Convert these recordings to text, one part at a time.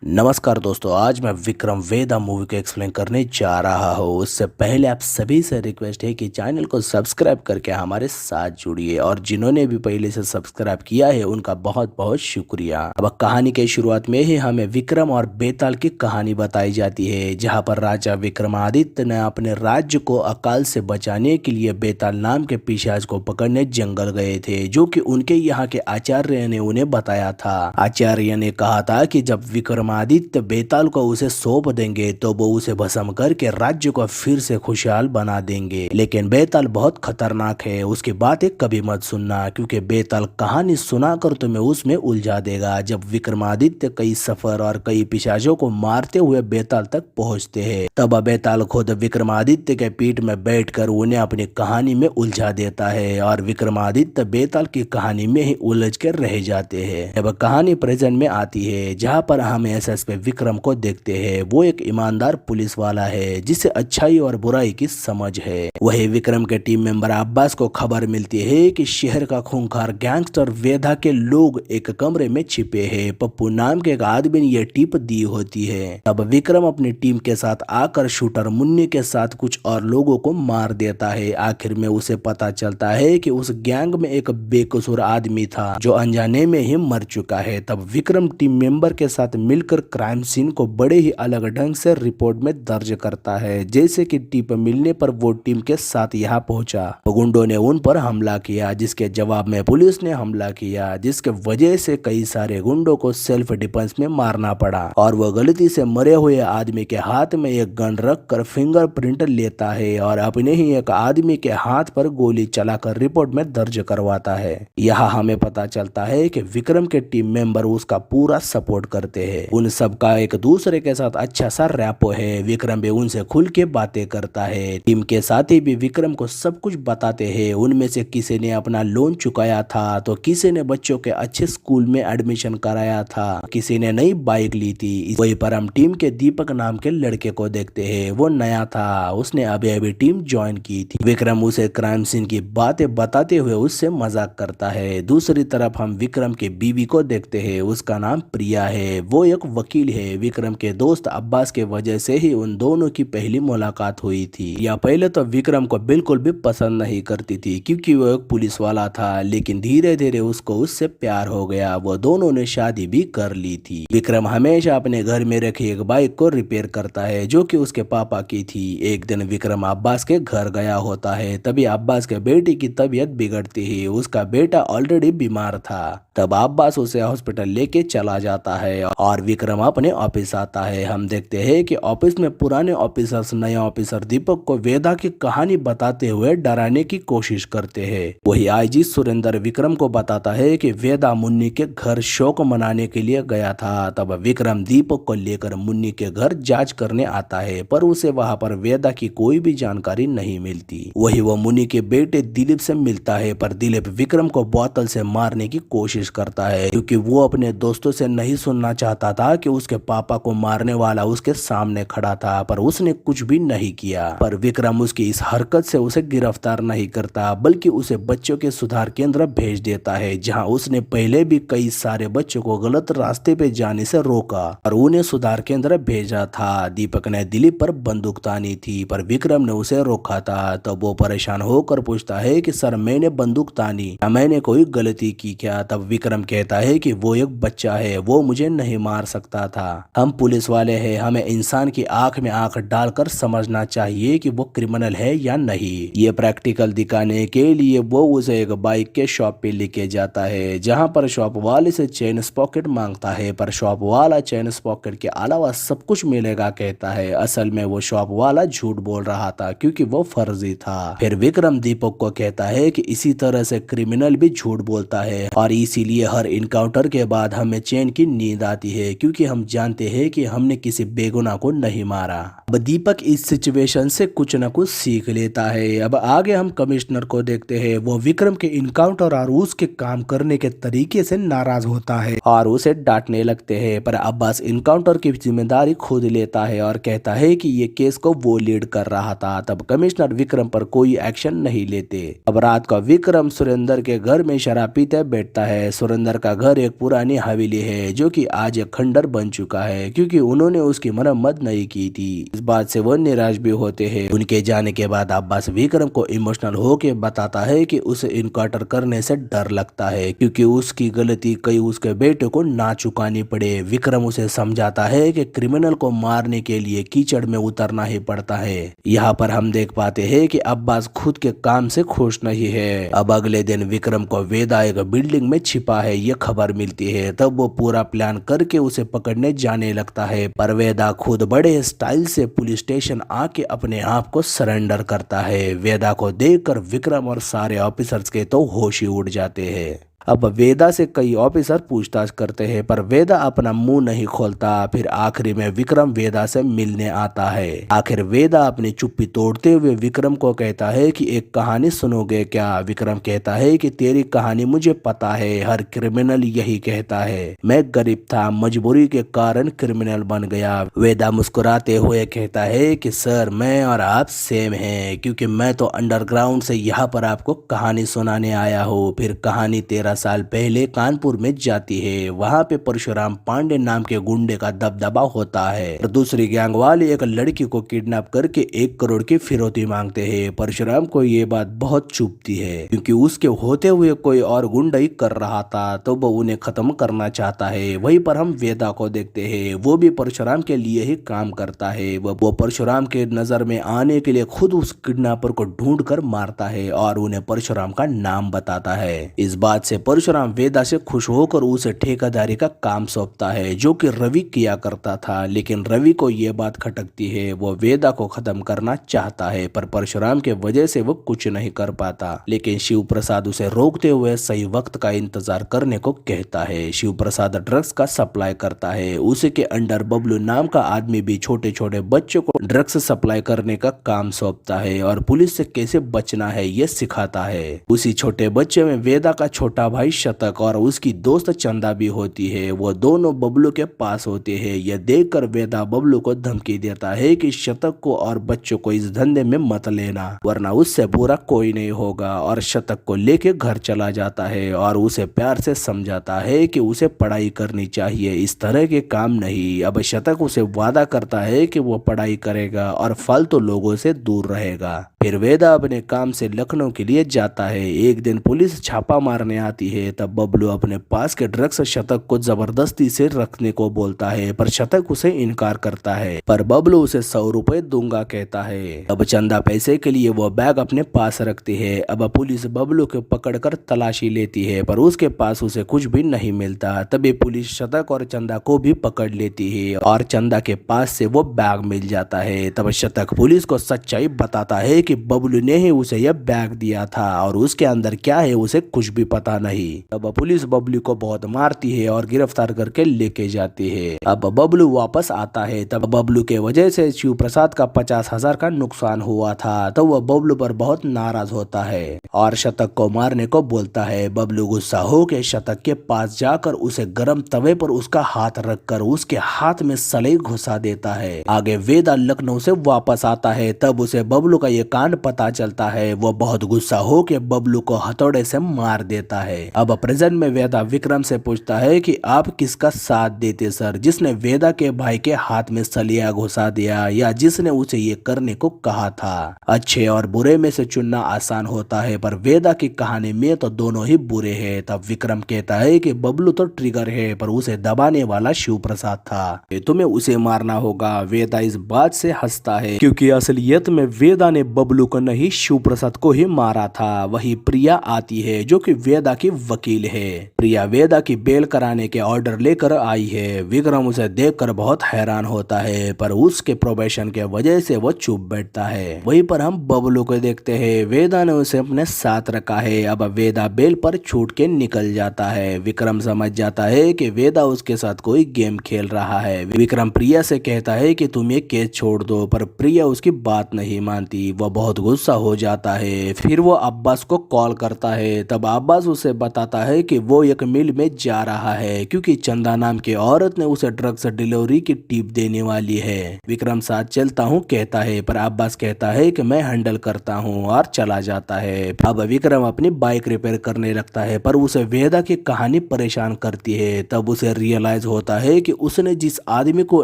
नमस्कार दोस्तों, आज मैं विक्रम वेदा मूवी को एक्सप्लेन करने जा रहा हूँ। उससे पहले आप सभी से रिक्वेस्ट है कि चैनल को सब्सक्राइब करके हमारे साथ जुड़िए और जिन्होंने भी पहले से सब्सक्राइब किया है उनका बहुत बहुत शुक्रिया। अब कहानी के शुरुआत में ही हमें विक्रम और बेताल की कहानी बताई जाती है, जहाँ पर राजा विक्रमादित्य ने अपने राज्य को अकाल से बचाने के लिए बेताल नाम के पिशाच को पकड़ने जंगल गए थे, जो कि उनके यहाँ के आचार्य ने उन्हें बताया था। आचार्य ने कहा था कि जब विक्रमादित्य बेताल को उसे सौंप देंगे तो वो उसे भस्म करके राज्य को फिर से खुशहाल बना देंगे। लेकिन बेताल बहुत खतरनाक है, उसकी बातें कभी मत सुनना, क्योंकि बेताल कहानी सुनाकर तुम्हें उसमें उलझा देगा। जब विक्रमादित्य कई सफर और कई पिशाचों को मारते हुए बेताल तक पहुंचते हैं, तब बेताल खुद विक्रमादित्य के पीठ में बैठकर उन्हें अपनी कहानी में उलझा देता है और विक्रमादित्य बेताल की कहानी में ही उलझ कर रह जाते हैं। अब कहानी प्रेजेंट में आती है, जहाँ पर हम एसएसपी विक्रम को देखते हैं। वो एक ईमानदार पुलिस वाला है जिसे अच्छाई और बुराई की समझ है। वही विक्रम के टीम मेंबर अब्बास को खबर मिलती है कि शहर का खूंखार गैंगस्टर वेदा के लोग एक कमरे में छिपे हैं। पप्पू नाम के एक आदमी ने यह टिप दी होती है। तब विक्रम अपनी टीम के साथ आकर शूटर मुन्नी के साथ कुछ और लोगों को मार देता है। आखिर में उसे पता चलता है कि उस गैंग में एक बेकसूर आदमी था जो अनजाने में ही मर चुका है। तब विक्रम टीम मेंबर के साथ मिलकर क्राइम सीन को बड़े ही अलग ढंग से रिपोर्ट में दर्ज करता है। जैसे कि टिप मिलने पर वो टीम के साथ यहाँ पहुंचा, गुंडों ने उन पर हमला किया, जिसके जवाब में पुलिस ने हमला किया, जिसके वजह से कई सारे गुंडों को सेल्फ डिफेंस में मारना पड़ा और वो गलती से मरे हुए आदमी के हाथ में एक गन रख कर फिंगरप्रिंट लेता है और अपने ही एक आदमी के हाथ पर गोली चलाकर रिपोर्ट में दर्ज करवाता है। यहाँ हमें पता चलता है कि विक्रम के टीम मेंबर उसका पूरा सपोर्ट करते हैं। उन सब का एक दूसरे के साथ अच्छा सा रैपो है। विक्रम भी उनसे खुल के बातें करता है। टीम के साथी भी विक्रम को सब कुछ बताते हैं। उनमें से किसी ने अपना लोन चुकाया था, तो किसी ने बच्चों के अच्छे स्कूल में एडमिशन कराया था, किसी ने नई बाइक ली थी। वहीं पर हम टीम के दीपक नाम के लड़के को देखते हैं। वो नया था, उसने अभी अभी टीम ज्वाइन की थी। विक्रम उसे क्राइम सीन की बातें बताते हुए उससे मजाक करता है। दूसरी तरफ हम विक्रम के बीवी को देखते हैं। उसका नाम प्रिया है। वो एक वकील है। विक्रम के दोस्त अब्बास के वजह से ही उन दोनों की पहली मुलाकात हुई थी। या पहले तो विक्रम को बिल्कुल भी पसंद नहीं करती थी, क्योंकि वो एक पुलिस वाला था, लेकिन धीरे धीरे उसको उससे प्यार हो गया। वो दोनों ने शादी भी कर ली थी। विक्रम हमेशा अपने घर में रखी एक बाइक को रिपेयर करता है, जो कि उसके पापा की थी। एक दिन विक्रम अब्बास के घर गया होता है, तभी अब्बास के बेटे की तबीयत बिगड़ती है। उसका बेटा ऑलरेडी बीमार था। तब अब्बास उसे हॉस्पिटल लेके चला जाता है और विक्रम अपने ऑफिस आता है। हम देखते हैं कि ऑफिस में पुराने ऑफिसर्स नया ऑफिसर दीपक को वेदा की कहानी बताते हुए डराने की कोशिश करते हैं। वही आईजी सुरेंद्र विक्रम को बताता है कि वेदा मुन्नी के घर शौक मनाने के लिए गया था। तब विक्रम दीपक को लेकर मुन्नी के घर जांच करने आता है, पर उसे वहां पर वेदा की कोई भी जानकारी नहीं मिलती। वही वो मुन्नी के बेटे दिलीप से मिलता है, पर दिलीप विक्रम को बोतल से मारने की कोशिश करता है, क्योंकि वो अपने दोस्तों से नहीं सुनना चाहता था कि उसके पापा को मारने वाला उसके सामने खड़ा था, पर उसने कुछ भी नहीं किया। पर विक्रम उसकी इस हरकत से उसे गिरफ्तार नहीं करता, बल्कि उसे बच्चों के सुधार केंद्र भेज देता है, जहां उसने पहले भी कई सारे बच्चों को गलत रास्ते पे जाने से रोका और उन्हें सुधार केंद्र भेजा था। दीपक ने दिलीप पर बंदूक तानी थी, पर विक्रम ने उसे रोका था। तब वो परेशान होकर पूछता है कि सर, मैंने बंदूक तानी या मैंने कोई गलती की क्या? तब विक्रम कहता है कि वो एक बच्चा है, वो मुझे नहीं मार सकता था। हम पुलिस वाले हैं, हमें इंसान की आंख में आंख डालकर समझना चाहिए कि वो क्रिमिनल है या नहीं। ये प्रैक्टिकल दिखाने के लिए वो उसे एक बाइक के शॉप पे लेके जाता है, जहां पर शॉप वाले से चेन स्पॉकेट मांगता है, पर शॉप वाला चेन स्पॉकेट के अलावा सब कुछ मिलेगा कहता है। असल में वो शॉप वाला झूठ बोल रहा था, क्योंकि वो फर्जी था। फिर विक्रम दीपक को कहता है कि इसी तरह से क्रिमिनल भी झूठ बोलता है और इसीलिए हर इनकाउंटर के बाद हमें चैन की नींद आती है, क्योंकि हम जानते हैं कि हमने किसी बेगुनाह को नहीं मारा। अब दीपक इस सिचुएशन से कुछ न कुछ सीख लेता है। अब आगे हम कमिश्नर को देखते हैं। वो विक्रम के इनकाउंटर और उसके काम करने के तरीके से नाराज होता है और उसे डांटने लगते हैं, पर अब्बास इनकाउंटर की जिम्मेदारी खुद लेता है और कहता है कि ये केस को वो लीड कर रहा था। तब कमिश्नर विक्रम पर कोई एक्शन नहीं लेते। अब रात का विक्रम सुरेंद्र के घर में शराब पीते बैठता है। सुरेंद्र का घर एक पुरानी हवेली है, जो कि आज एक खंडर खंडर बन चुका है क्योंकि उन्होंने उसकी मरम्मत नहीं की थी। इस बात से वो निराश भी होते हैं। उनके जाने के बाद अब्बास विक्रम को इमोशनल होके बताता है कि उसे इनकाउंटर करने से डर लगता है क्योंकि उसकी गलती कहीं उसके बेटे को ना चुकानी पड़े। विक्रम उसे समझाता है कि क्रिमिनल को मारने के लिए कीचड़ में उतरना ही पड़ता है। यहाँ पर हम देख पाते हैं कि अब्बास खुद के काम से खुश नहीं है। अब अगले दिन विक्रम को वेदा एक बिल्डिंग में छिपा है ये खबर मिलती है। तब वो पूरा प्लान करके उसे पकड़ने जाने लगता है, पर वेदा खुद बड़े स्टाइल से पुलिस स्टेशन आके अपने आप को सरेंडर करता है। वेदा को देखकर विक्रम और सारे ऑफिसर्स के तो होश ही उड़ जाते हैं। अब वेदा से कई ऑफिसर पूछताछ करते हैं पर वेदा अपना मुंह नहीं खोलता। फिर आखिरी में विक्रम वेदा से मिलने आता है। आखिर वेदा अपनी चुप्पी तोड़ते हुए विक्रम को कहता है कि एक कहानी सुनोगे क्या। विक्रम कहता है कि तेरी कहानी मुझे पता है, हर क्रिमिनल यही कहता है। मैं गरीब था, मजबूरी के कारण क्रिमिनल बन गया। वेदा मुस्कुराते हुए कहता है कि सर मैं और आप सेम हैं क्योंकि मैं तो अंडरग्राउंड से यहाँ पर आपको कहानी सुनाने आया हूँ। फिर कहानी 13 साल पहले कानपुर में जाती है। वहाँ पे परशुराम पांडे नाम के गुंडे का दबदबा होता है और दूसरी गैंग वाले एक लड़की को किडनैप करके 1 करोड़ की फिरौती मांगते हैं। परशुराम को ये बात बहुत चुभती है क्योंकि उसके होते हुए कोई और गुंडा ही कर रहा था, तो वो उन्हें खत्म करना चाहता है। वहीं पर हम वेदा को देखते हैं, वो भी परशुराम के लिए ही काम करता है। वो परशुराम के नजर में आने के लिए खुद उस किडनैपर को ढूंढ कर मारता है और उन्हें परशुराम का नाम बताता है। इस बात से परशुराम वेदा से खुश होकर उसे ठेकेदारी का काम सौंपता है जो कि रवि किया करता था। लेकिन रवि को यह बात खटकती है, वो वेदा को खत्म करना चाहता है पर परशुराम के वजह से वो कुछ नहीं कर पाता। लेकिन शिव प्रसाद उसे रोकते हुए सही वक्त का इंतजार करने को कहता है। शिव प्रसाद ड्रग्स का सप्लाई करता है। उसी के अंडर बबलू नाम का आदमी भी छोटे छोटे बच्चों को ड्रग्स सप्लाई करने का काम सौंपता है और पुलिस से कैसे बचना है ये सिखाता है। उसी छोटे बच्चे में वेदा का छोटा भाई शतक और उसकी दोस्त चंदा भी होती है। वो दोनों बबलू के पास होते हैं। यह देखकर वेदा बबलू को धमकी देता है कि शतक को और बच्चों को इस धंधे में मत लेना वरना उससे बुरा कोई नहीं होगा, और शतक को लेके घर चला जाता है और उसे प्यार से समझाता है कि उसे पढ़ाई करनी चाहिए, इस तरह के काम नहीं। अब शतक उसे वादा करता है कि वो पढ़ाई करेगा और फालतू लोगों से दूर रहेगा। फिर वेदा अपने काम से लखनऊ के लिए जाता है। एक दिन पुलिस छापा मारने आती है, तब बबलू अपने पास के ड्रग्स शतक को जबरदस्ती से रखने को बोलता है पर शतक उसे इनकार करता है, पर बबलू उसे 100 रुपए दूंगा कहता है। अब चंदा पैसे के लिए वो बैग अपने पास रखती है। अब पुलिस बबलू को पकड़कर तलाशी लेती है पर उसके पास उसे कुछ भी नहीं मिलता। तभी पुलिस शतक और चंदा को भी पकड़ लेती है और चंदा के पास से वो बैग मिल जाता है। तब शतक पुलिस को सच्चाई बताता है कि बबलू ने ही उसे यह बैग दिया था और उसके अंदर क्या है उसे कुछ भी पता नहीं। तब पुलिस बबलू को बहुत मारती है और गिरफ्तार करके लेके जाती है। अब बबलू वापस आता है। तब बबलू के वजह से शिव प्रसाद का 50,000 का नुकसान हुआ था, तो वह बबलू पर बहुत नाराज होता है और शतक को मारने को बोलता है। बबलू गुस्सा होकर शतक के पास जाकर उसे गर्म तवे पर उसका हाथ रखकर उसके हाथ में सलाई घुसा देता है। आगे वेदा लखनऊ से वापस आता है, तब उसे बबलू का ये कांड पता चलता है। वो बहुत गुस्सा होकर बबलू को हथौड़े से मार देता है। अब प्रेजेंट में वेदा विक्रम से पूछता है कि आप किसका साथ देते सर, जिसने वेदा के भाई के हाथ में सलिया घुसा दिया या जिसने उसे ये करने को कहा था। अच्छे और बुरे में से चुनना आसान होता है पर वेदा की कहानी में तो दोनों ही बुरे हैं। तब विक्रम कहता है कि बबलू तो ट्रिगर है पर उसे दबाने वाला शिव प्रसाद था, तुम्हें उसे मारना होगा। वेदा इस बात से हंसता है क्योंकि असलियत में वेदा ने बबलू को नहीं शिव प्रसाद को ही मारा था। वही प्रिया आती है जो कि वेदा की वकील है। प्रिया वेदा की बेल कराने के ऑर्डर लेकर आई है। विक्रम उसे देखकर बहुत हैरान होता है पर उसके प्रोबेशन के वजह से वो चुप बैठता है। वहीं पर हम बबलू को देखते हैं। वेदा ने उसे अपने साथ रखा है। अब वेदा बेल पर छूट के निकल जाता है। विक्रम समझ जाता है कि वेदा उसके साथ कोई गेम खेल रहा है। विक्रम प्रिया से कहता है कि तुम ये केस छोड़ दो, पर प्रिया उसकी बात नहीं मानती। वो बहुत गुस्सा हो जाता है। फिर वो अब्बास को कॉल करता है। तब अब्बास उसे बताता है कि वो एक मिल में जा रहा है क्योंकि चंदा नाम की औरत ने उसे ड्रग्स डिलीवरी की टिप देने वाली है। विक्रम साथ चलता हूँ कहता है, पर अब्बास कहता है कि मैं हैंडल करता हूँ और चला जाता है। अब विक्रम अपनी बाइक रिपेयर करने लगता है, पर उसे वेदा की कहानी परेशान करती है। तब उसे रियलाइज होता है कि उसने जिस आदमी को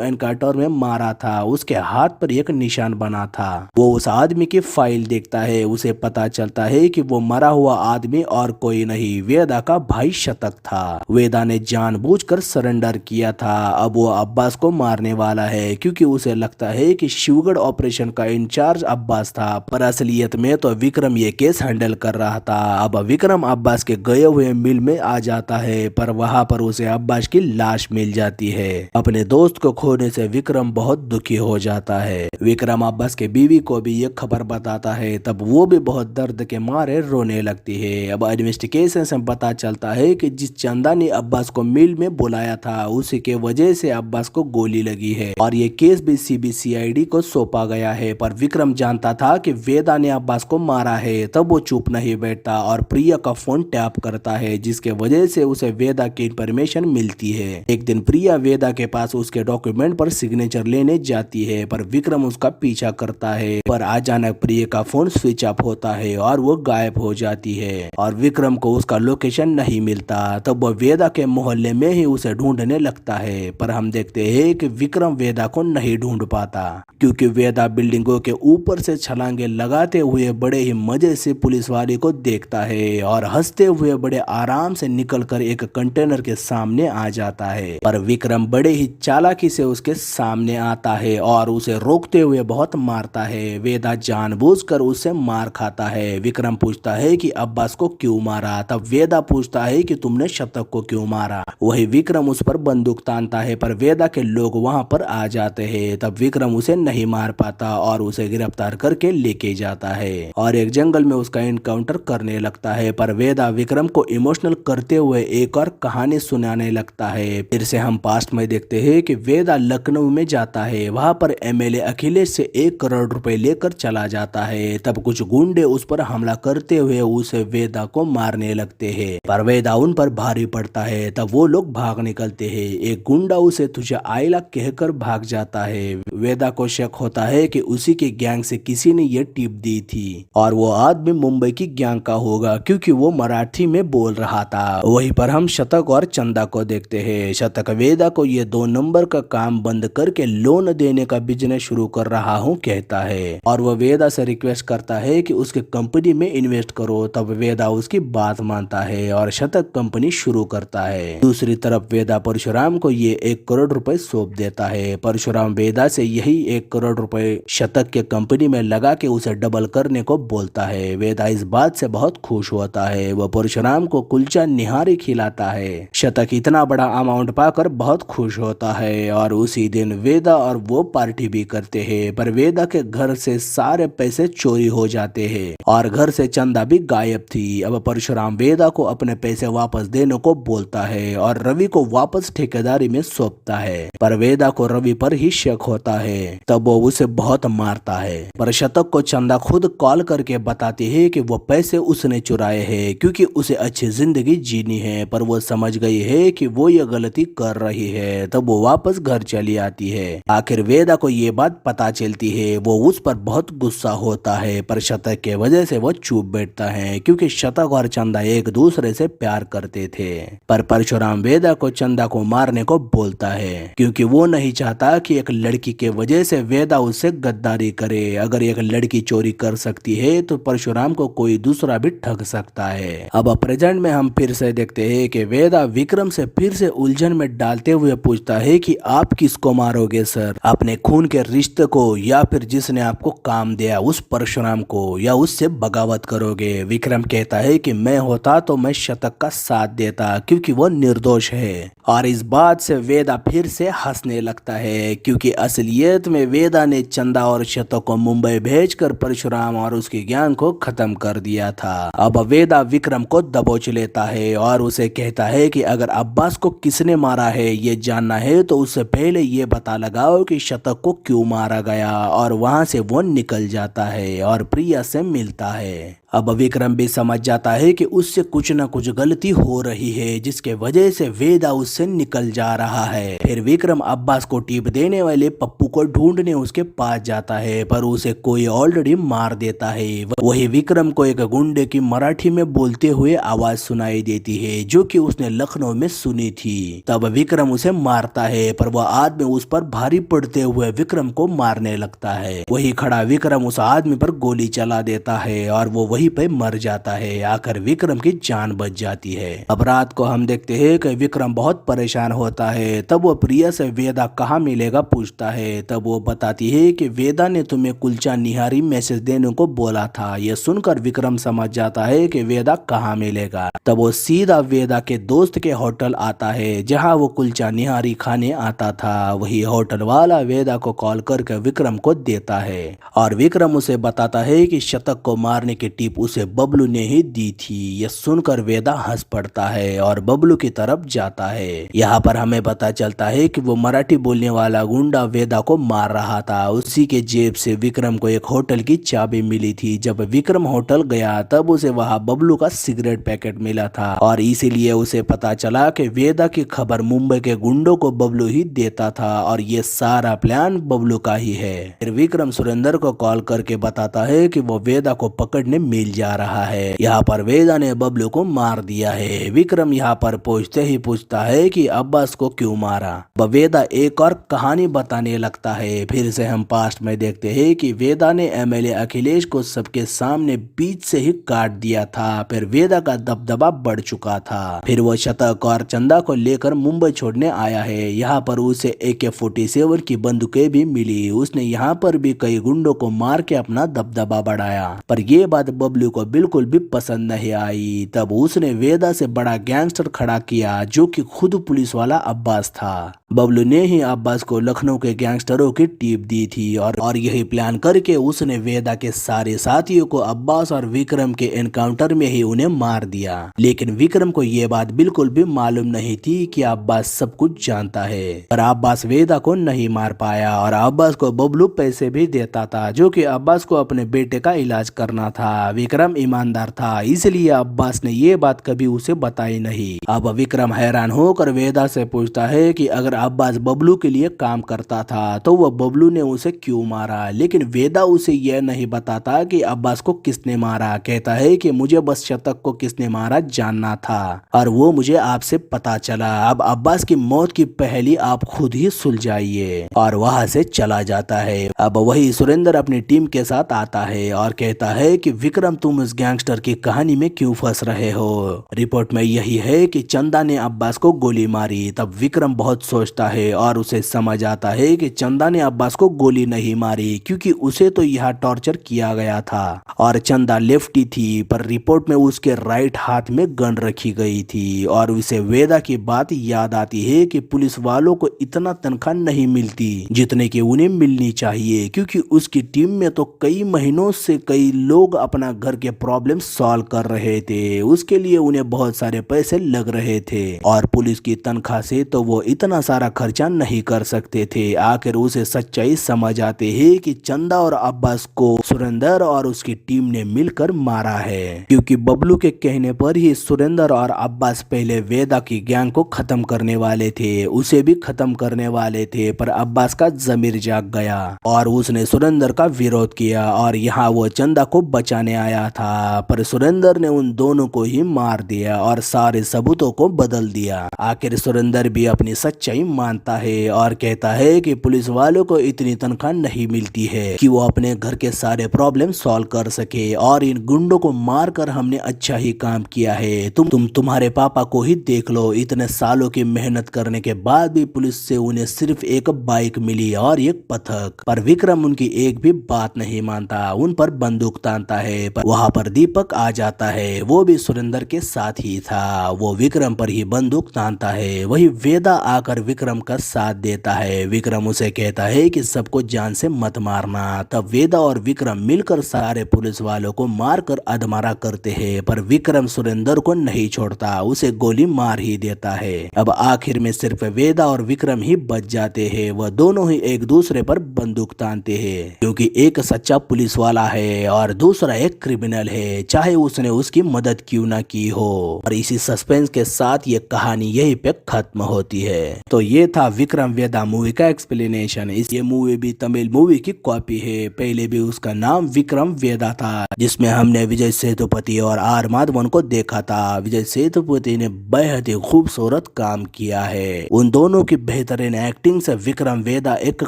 एनकाउंटर में मारा था उसके हाथ पर एक निशान बना था। वो उस आदमी की फाइल देखता है। उसे पता चलता है कि वो मरा हुआ आदमी और कोई नहीं, वेदा का भाई शतक था। वेदा ने जानबूझकर सरेंडर किया था। अब वो अब्बास को मारने वाला है क्योंकि उसे लगता है कि शिवगढ़ ऑपरेशन का इंचार्ज अब्बास था, पर असलियत में तो विक्रम ये केस हैंडल कर रहा था। अब विक्रम अब्बास के गए हुए मिल में आ जाता है, पर वहां पर उसे अब्बास की लाश मिल जाती है। अपने दोस्त को खोने से विक्रम बहुत दुखी हो जाता है। विक्रम अब्बास के बीवी को भी ये खबर बताता है। तब वो भी बहुत दर्द के मारे रोने लगती है। अब इन्वेस्टिगेशन से पता चलता है कि जिस चंदा ने अब्बास को मिल में बुलाया था उसी के वजह से अब्बास को गोली लगी है और ये केस भी CBCID को सौंपा गया है। पर विक्रम जानता था कि वेदा ने अब्बास को मारा है। तब वो चुप नहीं बैठता और प्रिया का फोन टैप करता है, जिसके वजह से उसे वेदा की इंफॉर्मेशन मिलती है। एक दिन प्रिया वेदा के पास उसके डॉक्यूमेंट पर सिग्नेचर लेने जाती है, पर विक्रम उसका पीछा करता है। पर अचानक प्रिया का फोन स्विच ऑफ होता है और वो गायब हो जाती है और विक्रम को उसका लोकेशन नहीं मिलता। तब वो वेदा के मोहल्ले में ही उसे ढूंढने लगता है, पर हम देखते हैं कि विक्रम वेदा को नहीं ढूंढ पाता क्योंकि वेदा बिल्डिंगों के ऊपर से छलांगे लगाते हुए बड़े ही मजे से पुलिस वाले को देखता है और हंसते हुए बड़े आराम से निकलकर एक कंटेनर के सामने आ जाता है। पर विक्रम बड़े ही चालाकी से उसके सामने आता है और उसे रोकते हुए बहुत मारता है। वेदा जानबूझकर उससे मार खाता है। विक्रम पूछता है कि अब्बास को क्यों मारा। तब वेदा पूछता है कि तुमने शतक को क्यों मारा। वही विक्रम उस पर बंदूक तानता है, पर वेदा के लोग वहां पर आ जाते हैं। तब विक्रम उसे नहीं मार पाता और उसे गिरफ्तार करके लेके जाता है और एक जंगल में उसका एनकाउंटर करने लगता है। पर वेदा विक्रम को इमोशनल करते हुए एक और कहानी सुनाने लगता है। फिर से हम पास्ट में देखते हैं कि वेदा लखनऊ में जाता है। वहां पर MLA अखिलेश से 1 करोड़ रुपए लेकर चला जाता है। तब कुछ गुंडे उस पर हमला करते हुए उसे वेदा को मारने लगते हैं, पर वेदा उन पर भारी पड़ता है। तब वो लोग भाग निकलते हैं। एक गुंडा उसे तुझे आइला कहकर भाग जाता है। वेदा को शक होता है कि उसी के गैंग से किसी ने ये टिप दी थी और वो आदमी मुंबई की गैंग का होगा क्योंकि वो मराठी में बोल रहा था। वहीं पर हम शतक और चंदा को देखते हैं। शतक वेदा को ये 2 नंबर का काम बंद करके लोन देने का बिजनेस शुरू कर रहा हूँ कहता है और वो वेदा से रिक्वेस्ट करता है कि उसके कंपनी में इन्वेस्ट करो। तब वेदा उसकी बात मानता है और शतक कंपनी शुरू करता है। दूसरी तरफ वेदा परशुराम को ये 1 करोड़ रुपए सौंप देता है। परशुराम वेदा से यही 1 करोड़ रुपए शतक के कंपनी में लगा के उसे डबल करने को बोलता है। वेदा इस बात से बहुत खुश होता है। वह परशुराम को कुलचा निहारी खिलाता है। शतक इतना बड़ा अमाउंट पाकर बहुत खुश होता है और उसी दिन वेदा और वो पार्टी भी करते हैं। पर वेदा के घर से सारे पैसे चोरी हो जाते हैं और घर से चंदा भी गायब थी। अब परशुराम वेदा को अपने पैसे वापस देने को बोलता है और रवि को वापस ठेकेदारी में सौंपता है, पर वेदा को रवि पर ही शक होता है। तब वो उसे बहुत मारता है। पर शतक को चंदा खुद कॉल करके बताती है कि वो पैसे उसने चुराए हैं क्योंकि उसे अच्छी जिंदगी जीनी है, पर वो समझ गई है कि वो ये गलती कर रही है। तब वो वापस घर चली आती है। आखिर वेदा को ये बात पता चलती है। वो उस पर बहुत गुस्सा होता है, पर शतक के वजह से वो चुप बैठता है क्योंकि शतक और चंदा एक दूसरे से प्यार करते थे। पर परशुराम वेदा को चंदा को मारने को बोलता है क्योंकि वो नहीं चाहता कि एक लड़की के वजह से वेदा उससे गद्दारी करे। अगर एक लड़की चोरी कर सकती है तो परशुराम को कोई दूसरा भी ठग सकता है। अब प्रेजेंट में हम फिर से देखते हैं कि वेदा विक्रम से फिर से उलझन में डालते हुए पूछता है कि आप किसको मारोगे सर, अपने खून के रिश्ते को या फिर जिसने आपको काम दिया उस परशुराम को, या उससे बगावत करोगे। विक्रम कहता है कि मैं होता तो मैं शतक का साथ देता क्योंकि वो निर्दोष है और इस बात से वेदा फिर से हंसने लगता है क्योंकि असलियत में वेदा ने चंदा और शतक को मुंबई भेजकर परशुराम और उसकी गैंग को खत्म कर दिया था। अब वेदा विक्रम को दबोच लेता है और उसे कहता है कि अगर अब्बास को किसने मारा है ये जानना है तो उससे पहले ये पता लगाओ कि शतक को क्यों मारा गया और वहां से वो निकल जाए। जाता है और प्रिया से मिलता है। अब विक्रम भी समझ जाता है कि उससे कुछ न कुछ गलती हो रही है, जिसके वजह से वेदा उससे निकल जा रहा है। फिर विक्रम अब्बास को टिप देने वाले पप्पू को ढूंढने उसके पास जाता है, पर उसे कोई ऑलरेडी मार देता है। वही विक्रम को एक गुंडे की मराठी में बोलते हुए आवाज सुनाई देती है, जो कि उसने लखनऊ में सुनी थी। तब विक्रम उसे मारता है, पर वह आदमी उस पर भारी पड़ते हुए विक्रम को मारने लगता है। वही खड़ा विक्रम उस आदमी पर गोली चला देता है और वो वहीं पे मर जाता है। आकर विक्रम की जान बच जाती है। अब रात को हम देखते हैं कि विक्रम बहुत परेशान होता है। तब वो प्रिया से वेदा कहाँ मिलेगा पूछता है। तब वो बताती है कि वेदा ने तुम्हें कुलचा निहारी मैसेज देने को बोला था। यह सुनकर विक्रम समझ जाता है कि वेदा कहाँ मिलेगा। तब वो सीधा वेदा के दोस्त के होटल आता है, जहाँ वो कुलचा निहारी खाने आता था। वही होटल वाला वेदा को कॉल करके विक्रम को देता है और विक्रम उसे बताता है कि शतक को मारने की टिप उसे बबलू ने ही दी थी। यह सुनकर वेदा हंस पड़ता है और बबलू की तरफ जाता है। यहाँ पर हमें पता चलता है कि वो मराठी बोलने वाला गुंडा वेदा को मार रहा था। उसी के जेब से विक्रम को एक होटल की चाबी मिली थी। जब विक्रम होटल गया तब उसे वहाँ बबलू का सिगरेट पैकेट मिला था और इसीलिए उसे पता चला कि वेदा की खबर मुंबई के गुंडों को बबलू ही देता था और ये सारा प्लान बबलू का ही है। फिर विक्रम सुरेंद्र को कॉल करके बताता है कि वो वेदा को पकड़ने मिल जा रहा है। यहाँ पर वेदा ने बबलू को मार दिया है। विक्रम यहाँ पर पहुंचते ही पूछता है कि अब्बास को क्यों मारा। वेदा एक और कहानी बताने लगता है। फिर से हम पास्ट में देखते हैं कि वेदा ने एमएलए अखिलेश को सबके सामने बीच से ही काट दिया था। फिर वेदा का दबदबा बढ़ चुका था। फिर वो शतक और चंदा को लेकर मुंबई छोड़ने आया है। यहाँ पर उसे AK-47 की बंदूकें भी मिली। उसने यहाँ पर भी कई गुंडों को मार के अपना दबदबा बढ़ाया, पर ये बात बबलू को बिल्कुल भी पसंद नहीं आई। तब उसने वेदा से बड़ा गैंगस्टर खड़ा किया, जो कि खुद पुलिस वाला अब्बास था। बबलू ने ही अब्बास को लखनऊ के गैंगस्टरों की टिप दी थी और यही प्लान करके उसने वेदा के सारे साथियों को अब्बास और विक्रम के एनकाउंटर में ही उन्हें मार दिया। लेकिन विक्रम को यह बात बिल्कुल भी मालूम नहीं थी कि अब्बास सब कुछ जानता है। पर अब्बास वेदा को नहीं मार पाया और अब्बास को बबलू पैसे भी देता था, जो कि अब्बास को अपने बेटे का इलाज करना था। विक्रम ईमानदार था, इसलिए अब्बास ने ये बात कभी उसे बताई नहीं। अब विक्रम हैरान होकर वेदा से पूछता है कि अगर अब्बास बबलू के लिए काम करता था तो वह बबलू ने उसे क्यों मारा। लेकिन वेदा उसे यह नहीं बताता कि अब्बास को किसने मारा। कहता है कि मुझे बस शतक को किसने मारा जानना था और वो मुझे आपसे पता चला। अब अब्बास की मौत की पहेली आप खुद ही सुलझाइए। और वहां से चला जाता है। अब वही सुरेंद्र अपनी टीम के साथ आता है और कहता है कि विक्रम तुम उस गैंगस्टर की कहानी में क्यों फंस रहे हो। रिपोर्ट में यही है कि चंदा ने अब्बास को गोली मारी। तब विक्रम बहुत सोचता है और उसे समझ आता है कि चंदा ने अब्बास को गोली नहीं मारी, क्योंकि उसे तो यहाँ टॉर्चर किया गया था और चंदा लेफ्टी थी, पर रिपोर्ट में उसके राइट हाथ में गन रखी गई थी। और उसे वेदा की बात याद आती है कि पुलिस वालों को इतना तनख्वाह नहीं मिलती जितने की उन्हें मिलनी चाहिए, क्योंकि उसकी टीम में तो कई महीनों से कई लोग अपना घर के प्रॉब्लम सॉल्व कर रहे थे। उसके लिए उन्हें बहुत सारे पैसे लग रहे थे और पुलिस की तनख्वाह से तो वो इतना सारा खर्चा नहीं कर सकते थे। आखिर उसे सच्चाई समझ आते है कि चंदा और अब्बास को सुरेंद्र और उसकी टीम ने मिलकर मारा है, क्योंकि बबलू के कहने पर ही सुरेंद्र और अब्बास पहले वेदा की गैंग को खत्म करने वाले थे, उसे भी खत्म करने वाले थे। पर अब्बास का जमीर जाग गया और उसने सुरेंद्र का विरोध किया और यहाँ वो चंदा को बचाने आया था, पर सुरेंद्र ने उन दोनों को ही मार दिया और सारे सबूतों को बदल दिया। आखिर सुरेंद्र भी अपनी सच्चाई मानता है और कहता है कि पुलिस वालों को इतनी तनख्वाह नहीं मिलती है कि वो अपने घर के सारे प्रॉब्लम सॉल्व कर सके, और इन गुंडों को मारकर हमने अच्छा ही काम किया है। तुम्हारे पापा को ही देख लो, इतने सालों की मेहनत करने के बाद भी पुलिस से उन्हें सिर्फ एक बाइक मिली और एक पथक। पर विक्रम उनकी एक भी बात नहीं मानता, उन पर बंदूक तानता है। पर वहाँ पर दीपक आ जाता है, वो भी सुरेंद्र के साथ ही था। वो विक्रम पर ही बंदूक तानता है। वही वेदा आकर विक्रम का साथ देता है। विक्रम उसे कहता है कि सबको जान से मत मारना। तब वेदा और विक्रम मिलकर सारे पुलिस वालों को मारकर अधमरा करते हैं, पर विक्रम सुरेंद्र को नहीं छोड़ता, उसे गोली मार ही देता है। अब आखिर में सिर्फ वेदा और विक्रम ही बच जाते हैं। वह दोनों ही एक दूसरे पर बंदूक तानते हैं, क्योंकि एक सच्चा पुलिस वाला है और दूसरा एक क्रिमिनल है, चाहे उसने उसकी मदद क्यों ना की हो। और इसी सस्पेंस के साथ ये कहानी यहीं पे खत्म होती है। तो ये था विक्रम वेदा मूवी का एक्सप्लेनेशन। ये मूवी भी तमिल मूवी की कॉपी है। पहले भी उसका नाम विक्रम वेदा था, जिसमें हमने विजय सेतुपति और आर माधवन को देखा था। विजय सेतुपति ने बेहद ही खूबसूरत काम किया है। उन दोनों की बेहतरीन एक्टिंग से विक्रम वेदा एक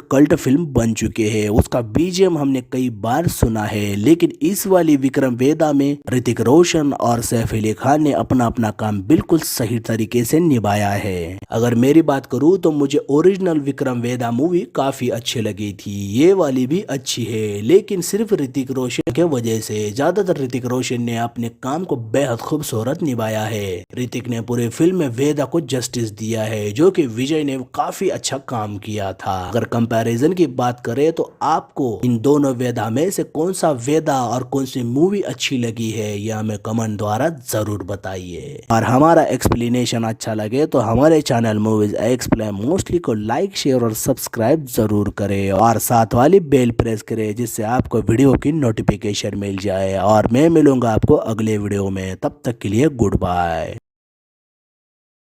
कल्ट फिल्म बन चुके हैं। उसका बीजीएम हमने कई बार सुना है, लेकिन इस वाली विक्रम वेदा में ऋतिक रोशन और सैफ अली खान ने अपना अपना काम बिल्कुल सही तरीके से निभाया है। अगर मेरी बात करूँ तो मुझे ओरिजिनल विक्रम वेदा मूवी काफी अच्छी लगी थी। ये वाली भी अच्छी है, लेकिन सिर्फ ऋतिक रोशन के वजह से। ज्यादातर ऋतिक रोशन ने अपने काम को बेहद खूबसूरत निभाया है। ऋतिक ने पूरे फिल्म में वेदा को जस्टिस दिया है, जो कि विजय ने काफी अच्छा काम किया था। अगर कंपैरिजन की बात करें तो आपको इन दोनों वेदा में से कौन सा वेदा और कौन सी मूवी अच्छी लगी है, यह हमें कमेंट द्वारा जरूर बताइए। और हमारा एक्सप्लेनेशन अच्छा लगे तो हमारे चैनल मूवीज एक्सप्लेन मोस्टली को लाइक, शेयर और सब्सक्राइब जरूर करें, और साथ वाली बेल प्रेस करें, जिससे आपको वीडियो की नोटिफिकेशन मिल जाए। और मैं मिलूंगा आपको अगले वीडियो में, तब तक के लिए गुड बाय।